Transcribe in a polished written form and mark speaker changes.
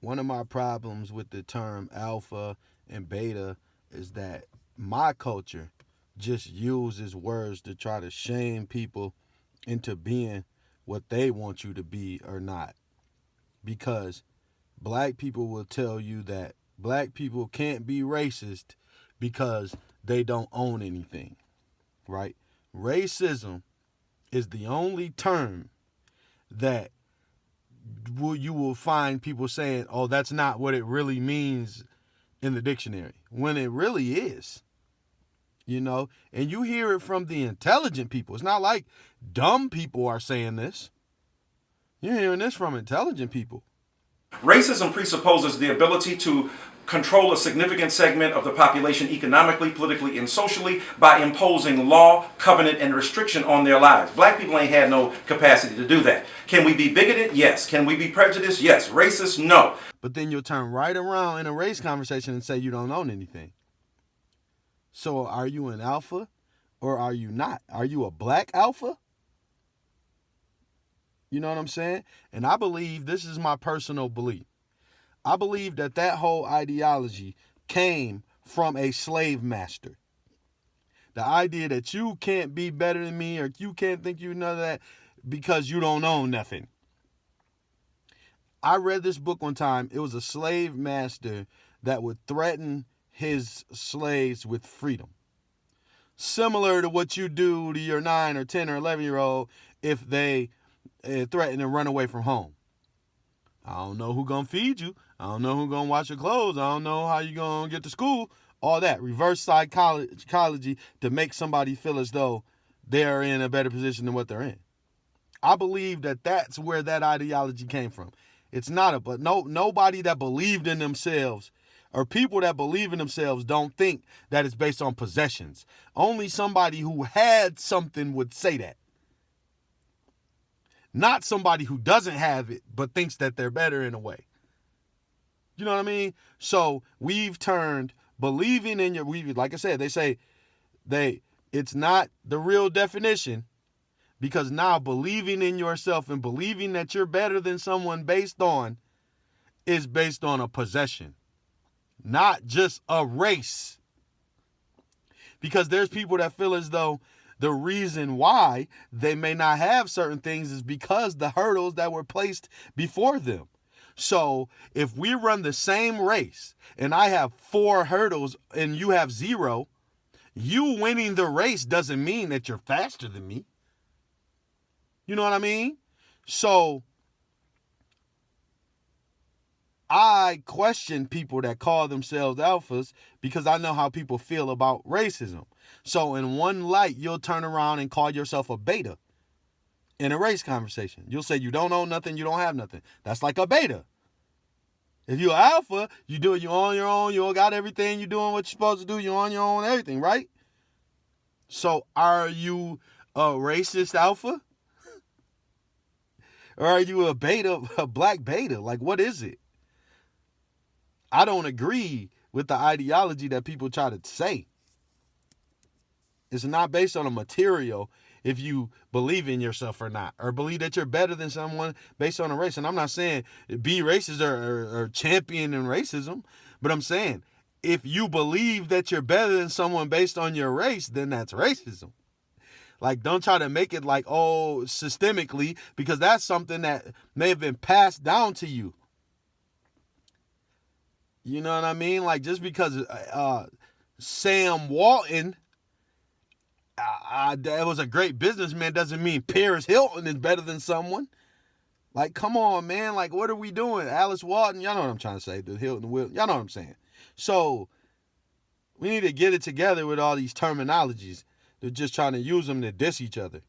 Speaker 1: one of my problems with the term alpha and beta is that my culture just uses words to try to shame people into being what they want you to be or not. Because black people will tell you that black people can't be racist because they don't own anything, right? Racism is the only term that you will find people saying, oh, that's not what it really means in the dictionary, when it really is, and you hear it from the intelligent people. It's not like dumb people are saying this. You're hearing this from intelligent people.
Speaker 2: Racism presupposes the ability to control a significant segment of the population economically, politically, and socially by imposing law, covenant, and restriction on their lives. Black people ain't had no capacity to do that. Can we be bigoted? Yes. Can we be prejudiced? Yes. Racist? No.
Speaker 1: But then you'll turn right around in a race conversation and say you don't own anything. So are you an alpha or are you not? Are you a black alpha? You know what I'm saying? And I believe, this is my personal belief, I believe that whole ideology came from a slave master. The idea that you can't be better than me or you can't think you know that because you don't own nothing. I read this book one time. It was a slave master that would threaten his slaves with freedom. Similar to what you do to your 9 or 10 or 11-year-old if they threaten to run away from home. I don't know who gonna feed you. I don't know who gonna wash your clothes. I don't know how you gonna get to school. All that. Reverse psychology to make somebody feel as though they're in a better position than what they're in. I believe that that's where that ideology came from. It's not but nobody that believed in themselves or people that believe in themselves don't think that it's based on possessions. Only somebody who had something would say that. Not somebody who doesn't have it but thinks that they're better in a way. You know what I mean? So we've turned believing in like I said, they say it's not the real definition, because now believing in yourself and believing that you're better than someone is based on a possession, not just a race. Because there's people that feel as though the reason why they may not have certain things is because the hurdles that were placed before them. So if we run the same race and I have 4 hurdles and you have 0, you winning the race doesn't mean that you're faster than me. You know what I mean? So I question people that call themselves alphas because I know how people feel about racism. So in one light, you'll turn around and call yourself a beta in a race conversation. You'll say you don't own nothing, you don't have nothing. That's like a beta. If you're alpha, you do it, you're on your own, you got everything, you're doing what you're supposed to do, you're on your own, everything, right? So are you a racist alpha? Or are you a beta, a black beta? Like, what is it? I don't agree with the ideology that people try to say. It's not based on a material if you believe in yourself or not, or believe that you're better than someone based on a race. And I'm not saying be racist or champion in racism, but I'm saying if you believe that you're better than someone based on your race, then that's racism. Like, don't try to make it like, oh, systemically, because that's something that may have been passed down to you. You know what I mean? Like, just because Sam Walton that was a great businessman doesn't mean Paris Hilton is better than someone. Like, come on, man. Like, what are we doing? Alice Walton, y'all know what I'm trying to say. The Hilton, y'all know what I'm saying. So we need to get it together with all these terminologies. They're just trying to use them to diss each other.